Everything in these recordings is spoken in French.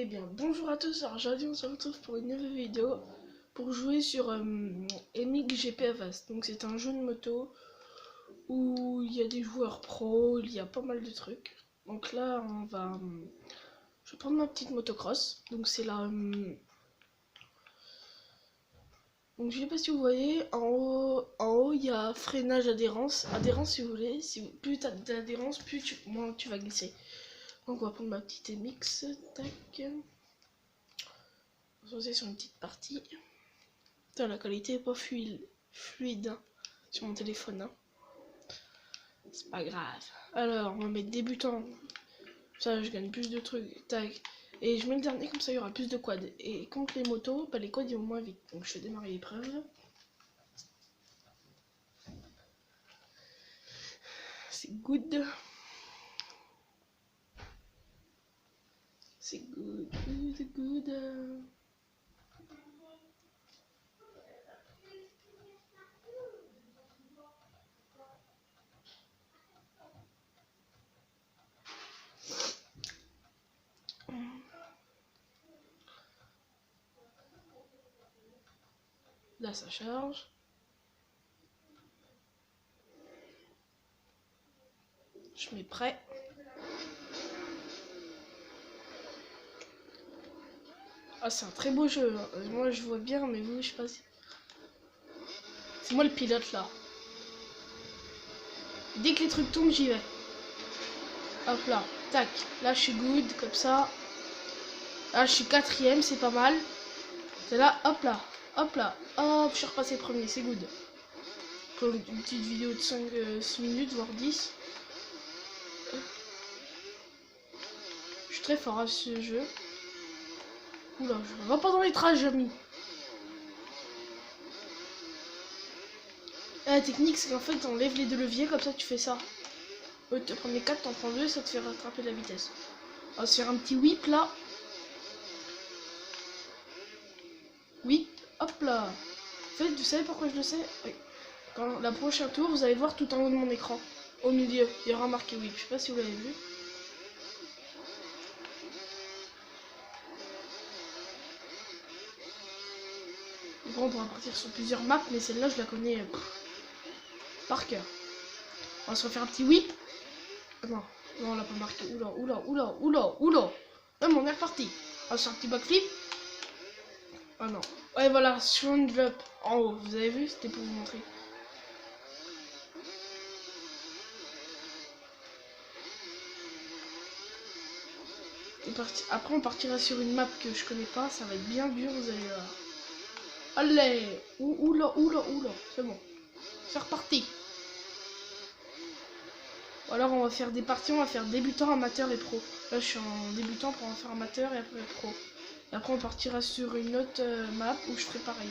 Eh bien, bonjour à tous, alors aujourd'hui on se retrouve pour une nouvelle vidéo pour jouer sur MX GP donc c'est un jeu de moto où il y a des joueurs pros, il y a pas mal de trucs. Donc là je vais prendre ma petite motocross, donc c'est là, donc je sais pas si vous voyez, en haut il y a freinage, adhérence si vous voulez, plus tu as d'adhérence, moins tu vas glisser. Donc on va prendre ma petite MX, tac. On va sur une petite partie. Putain, la qualité est pas fluide hein, sur mon téléphone. Hein. C'est pas grave. Alors, on va mettre débutant. Ça, je gagne plus de trucs. Tac. Et je mets le dernier, comme ça, il y aura plus de quads. Et contre les motos, bah, les quads, ils vont moins vite. Donc, je vais démarrer l'épreuve. C'est good. C'est good. Là, ça charge. Je mets prêt. Ah, c'est un très beau jeu. Moi, je vois bien, mais vous, je sais pas si... C'est moi le pilote, là. Dès que les trucs tombent, j'y vais. Hop là, tac. Là, je suis good, comme ça. Là, je suis quatrième, c'est pas mal. C'est là, hop, hop, je suis repassé premier, c'est good. Pour une petite vidéo de 6 minutes, voire 10. Je suis très fort à ce jeu. Oula, je vais pas dans les traces, ami. La technique, c'est qu'en fait, on lève les deux leviers, comme ça, tu fais ça. Au lieu de te prendre les 4, t'en prends 2, ça te fait rattraper la vitesse. On va se faire un petit whip, là. Whip, hop là. En fait, vous savez pourquoi je le sais? Oui. Quand la prochaine tour, vous allez voir tout en haut de mon écran. Au milieu, il y aura marqué whip. Je sais pas si vous l'avez vu. Bon, on pourra partir sur plusieurs maps, mais celle-là, je la connais par cœur. On va se refaire un petit whip. Non, non, on l'a pas marqué. Oula. Non, mais on est reparti. On va se faire un petit backflip. Ah non. Ouais, voilà, sur une drop en haut. Vous avez vu? C'était pour vous montrer. Après, on partira sur une map que je connais pas. Ça va être bien dur, vous allez voir. Allez. Oula. C'est bon. C'est reparti. Ou alors, on va faire des parties. On va faire débutant, amateur et pro. Là, je suis en débutant pour en faire amateur et après pro. Et après, on partira sur une autre map où je ferai pareil.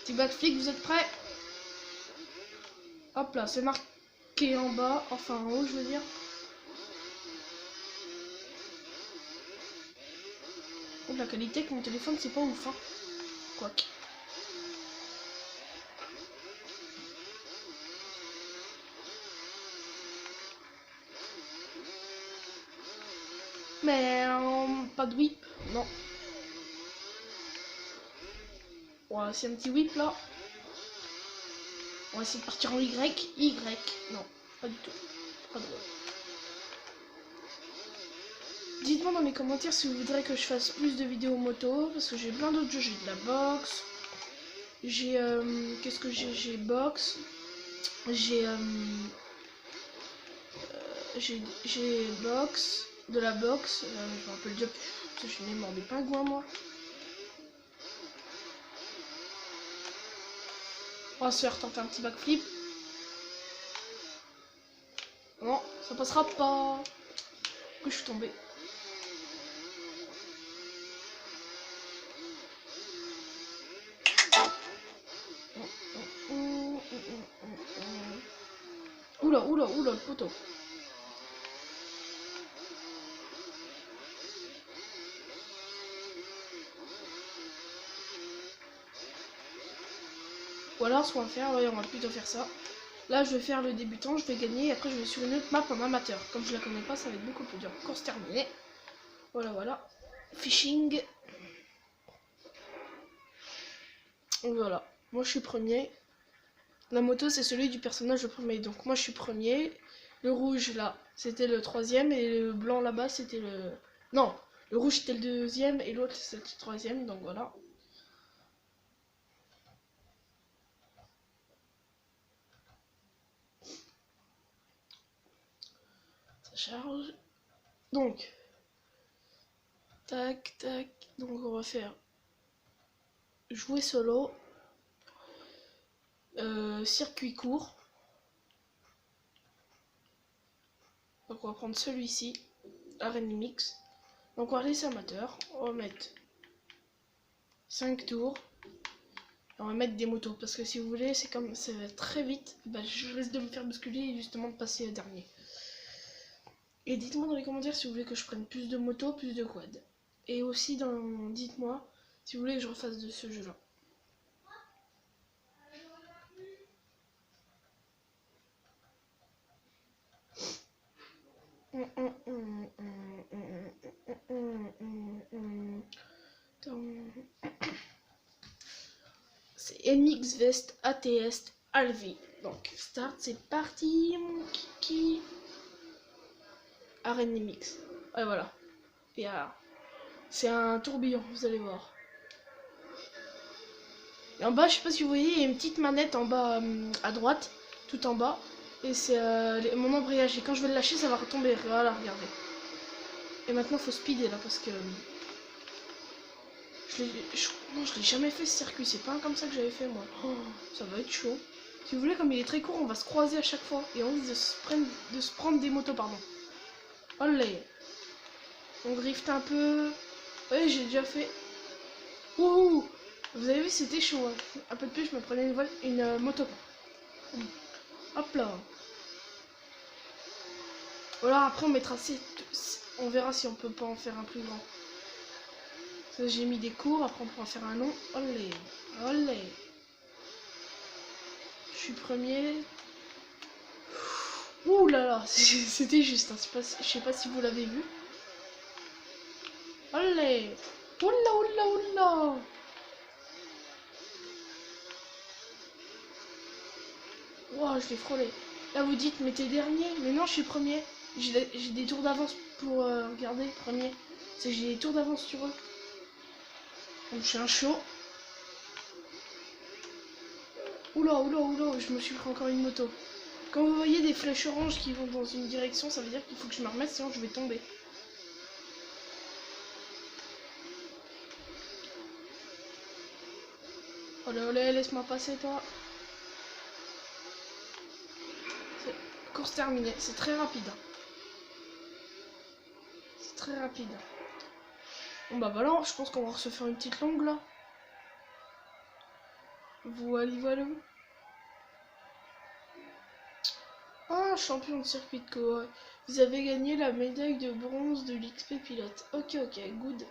Petit backflip, vous êtes prêts? Hop là, c'est marqué en bas, enfin en haut, je veux dire. Oh, la qualité avec mon téléphone, c'est pas ouf, hein. Quoique. Mais pas de whip, non. Ouais, c'est un petit whip là. On va essayer de partir en Y. Non, pas du tout. Pas drôle. Dites-moi dans les commentaires si vous voudrez que je fasse plus de vidéos moto. Parce que j'ai plein d'autres jeux. J'ai de la boxe. J'ai. Qu'est-ce que j'ai? J'ai boxe. J'ai. J'ai boxe. De la boxe. Je me rappelle déjà plus. Je suis mémoire des pingouins, moi. On va se faire tenter un petit backflip. Non, ça passera pas. Que je suis tombé. Oula, le poteau. Ou alors, ce qu'on va faire, ouais, on va plutôt faire ça. Là, je vais faire le débutant, je vais gagner. Et après, je vais sur une autre map en amateur. Comme je la connais pas, ça va être beaucoup plus dur. Course terminée. Voilà, voilà. Fishing. Voilà. Moi, je suis premier. La moto, c'est celui du personnage le premier. Donc, moi, je suis premier. Le rouge, là, c'était le troisième. Et le blanc, là-bas, c'était le... Non, le rouge, c'était le deuxième. Et l'autre, c'était le troisième. Donc, voilà. Ça charge. Donc, tac, tac. Donc, on va faire jouer solo. Circuit court. Donc, on va prendre celui-ci. Arène mix. Donc, on va laisser amateur. On va mettre 5 tours. Et on va mettre des motos. Parce que si vous voulez, c'est comme ça va très vite. Bah, je risque de me faire bousculer et justement de passer dernier. Et dites-moi dans les commentaires si vous voulez que je prenne plus de motos, plus de quad. Et aussi, dites-moi si vous voulez que je refasse de ce jeu-là. C'est MX Vest ATS Alvi. Donc, start, c'est parti, mon kiki. Arène mix. Ouais, voilà. Et c'est un tourbillon, vous allez voir. Et en bas, je sais pas si vous voyez, il y a une petite manette en bas à droite, tout en bas. Et c'est mon embrayage. Et quand je vais le lâcher, ça va retomber. Voilà, regardez. Et maintenant, faut speeder là parce que je l'ai jamais fait ce circuit. C'est pas comme ça que j'avais fait moi. Oh, ça va être chaud. Si vous voulez, comme il est très court, on va se croiser à chaque fois. Et on risque de se prendre des motos, pardon. Olé. On drift un peu. Oui, j'ai déjà fait. Ouh. Vous avez vu, c'était chaud. Hein. Un peu de plus, je me prenais une moto. Hop là. Voilà, après on mettra on verra si on peut pas en faire un plus grand. J'ai mis des cours, après on pourra faire un long. Olé. Olé. Je suis premier. Ouh là là, c'était juste. Hein. Je sais pas si vous l'avez vu. Olé. Oula oula oula. Wow, je l'ai frôlé. Là vous dites, mais t'es dernier. Mais non, je suis premier. J'ai des tours d'avance pour regarder, premier. C'est j'ai des tours d'avance sur eux. Donc je suis un chaud. Oula, oula, oula, je me suis pris encore une moto. Quand vous voyez des flèches oranges qui vont dans une direction, ça veut dire qu'il faut que je me remette, sinon je vais tomber. Olé, olé, laisse-moi passer, toi. Course terminée, c'est très rapide. C'est très rapide. Bon bah voilà, je pense qu'on va se faire une petite longue là. Voilà, voilà. Ah, champion de circuit de co. Vous avez gagné la médaille de bronze de l'XP pilote. Ok, ok, good.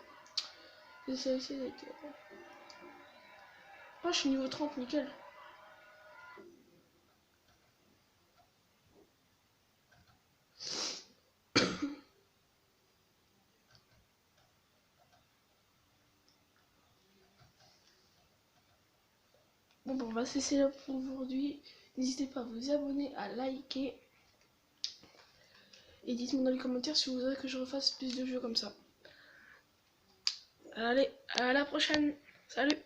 Ah, je suis niveau 30, nickel. Bon, bah, on va cesser là pour aujourd'hui. N'hésitez pas à vous abonner, à liker. Et dites-moi dans les commentaires si vous voudrez que je refasse plus de jeux comme ça. Allez, à la prochaine. Salut!